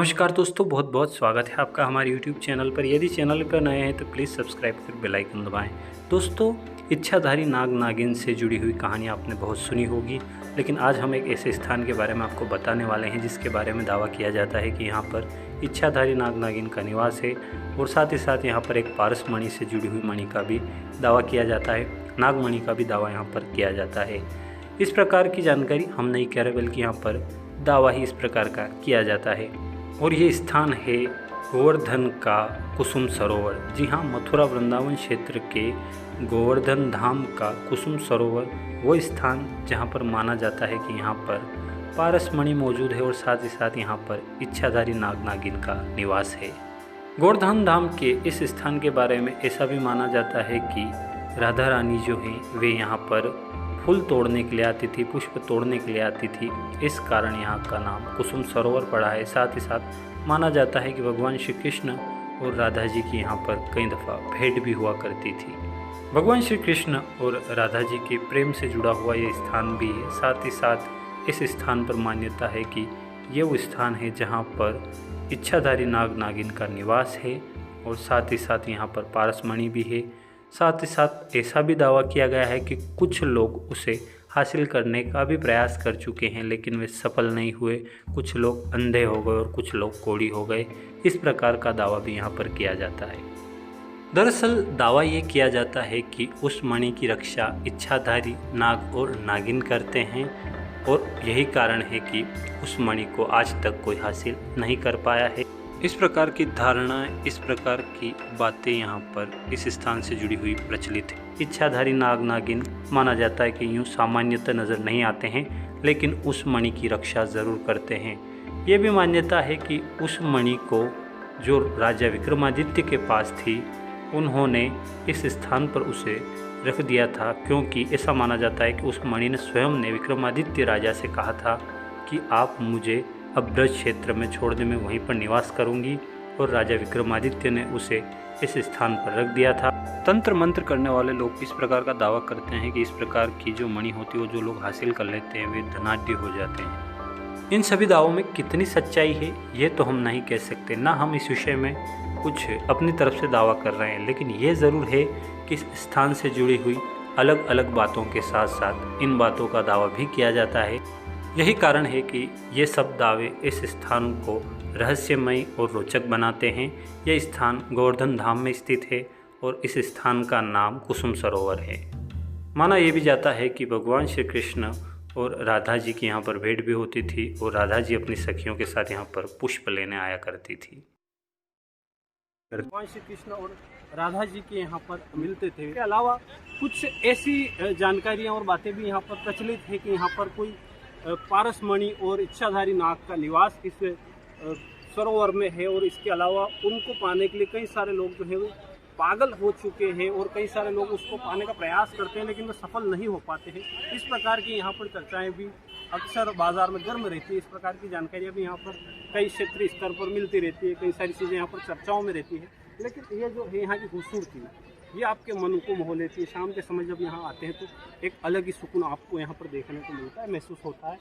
नमस्कार दोस्तों, बहुत बहुत स्वागत है आपका हमारे YouTube चैनल पर। यदि चैनल पर नए हैं तो प्लीज़ सब्सक्राइब कर बेल आइकन दबाएं। दोस्तों, इच्छाधारी नाग नागिन से जुड़ी हुई कहानी आपने बहुत सुनी होगी, लेकिन आज हम एक ऐसे स्थान के बारे में आपको बताने वाले हैं जिसके बारे में दावा किया जाता है कि यहाँ पर इच्छाधारी नाग नागिन का निवास है और साथ ही साथ यहाँ पर एक पारस मणि से जुड़ी हुई मणि का भी दावा किया जाता है, नागमणि का भी दावा यहाँ पर किया जाता है। इस प्रकार की जानकारी हम नहीं कह रहे, बल्कि यहाँ पर दावा ही इस प्रकार का किया जाता है। और ये स्थान है गोवर्धन का कुसुम सरोवर। जी हाँ, मथुरा वृंदावन क्षेत्र के गोवर्धन धाम का कुसुम सरोवर वो स्थान जहाँ पर माना जाता है कि यहाँ पर पारस मणि मौजूद है और साथ ही साथ यहाँ पर इच्छाधारी नाग नागिन का निवास है। गोवर्धन धाम के इस स्थान के बारे में ऐसा भी माना जाता है कि राधा रानी जो हैं वे यहाँ पर फूल तोड़ने के लिए आती थी, पुष्प तोड़ने के लिए आती थी, इस कारण यहाँ का नाम कुसुम सरोवर पड़ा है। साथ ही साथ माना जाता है कि भगवान श्री कृष्ण और राधा जी की यहाँ पर कई दफ़ा भेंट भी हुआ करती थी। भगवान श्री कृष्ण और राधा जी के प्रेम से जुड़ा हुआ ये स्थान भी है। साथ ही साथ इस स्थान पर मान्यता है कि ये वो स्थान है जहाँ पर इच्छाधारी नाग नागिन का निवास है और साथ ही साथ यहाँ पर पारस मणि भी है। साथ ही साथ ऐसा भी दावा किया गया है कि कुछ लोग उसे हासिल करने का भी प्रयास कर चुके हैं, लेकिन वे सफल नहीं हुए। कुछ लोग अंधे हो गए और कुछ लोग कोढ़ी हो गए। इस प्रकार का दावा भी यहाँ पर किया जाता है। दरअसल दावा ये किया जाता है कि उस मणि की रक्षा इच्छाधारी नाग और नागिन करते हैं और यही कारण है कि उस मणि को आज तक कोई हासिल नहीं कर पाया है। इस प्रकार की धारणाएं, इस प्रकार की बातें यहाँ पर इस स्थान से जुड़ी हुई प्रचलित है। इच्छाधारी नाग नागिन माना जाता है कि यूँ सामान्यतः नज़र नहीं आते हैं, लेकिन उस मणि की रक्षा ज़रूर करते हैं। ये भी मान्यता है कि उस मणि को जो राजा विक्रमादित्य के पास थी, उन्होंने इस स्थान पर उसे रख दिया था, क्योंकि ऐसा माना जाता है कि उस मणि ने स्वयं ने विक्रमादित्य राजा से कहा था कि आप मुझे अब ब्रज क्षेत्र में छोड़ दे, मैं वहीं पर निवास करूंगी। और राजा विक्रमादित्य ने उसे इस स्थान पर रख दिया था। तंत्र मंत्र करने वाले लोग इस प्रकार का दावा करते हैं कि इस प्रकार की जो मणि होती है वो जो लोग हासिल कर लेते हैं वे धनाढ्य हो जाते हैं। इन सभी दावों में कितनी सच्चाई है ये तो हम नहीं कह सकते, ना हम इस विषय में कुछ अपनी तरफ से दावा कर रहे हैं, लेकिन ये ज़रूर है कि इस स्थान से जुड़ी हुई अलग अलग बातों के साथ साथ इन बातों का दावा भी किया जाता है। यही कारण है कि ये सब दावे इस स्थान को रहस्यमय और रोचक बनाते हैं। यह स्थान गोवर्धन धाम में स्थित है और इस स्थान का नाम कुसुम सरोवर है। माना यह भी जाता है कि भगवान श्री कृष्ण और राधा जी की यहाँ पर भेंट भी होती थी और राधा जी अपनी सखियों के साथ यहाँ पर पुष्प लेने आया करती थी। भगवान श्री कृष्ण और राधा जी के यहाँ पर मिलते थे। इसके अलावा कुछ ऐसी जानकारियाँ और बातें भी यहाँ पर प्रचलित है कि यहाँ पर कोई पारस मणि और इच्छाधारी नाग का निवास इस सरोवर में है। और इसके अलावा उनको पाने के लिए कई सारे लोग जो है वो पागल हो चुके हैं और कई सारे लोग उसको पाने का प्रयास करते हैं, लेकिन वो सफल नहीं हो पाते हैं। इस प्रकार की यहाँ पर चर्चाएं भी अक्सर बाजार में गर्म रहती है। इस प्रकार की जानकारियाँ भी यहाँ पर कई क्षेत्रीय स्तर पर मिलती रहती है, कई सारी चीज़ें यहाँ पर चर्चाओं में रहती है। लेकिन ये जो है यहाँ की खूबसूरती, ये आपके मन को मोह लेती है। शाम के समय जब यहाँ आते हैं तो एक अलग ही सुकून आपको यहाँ पर देखने को मिलता है, महसूस होता है।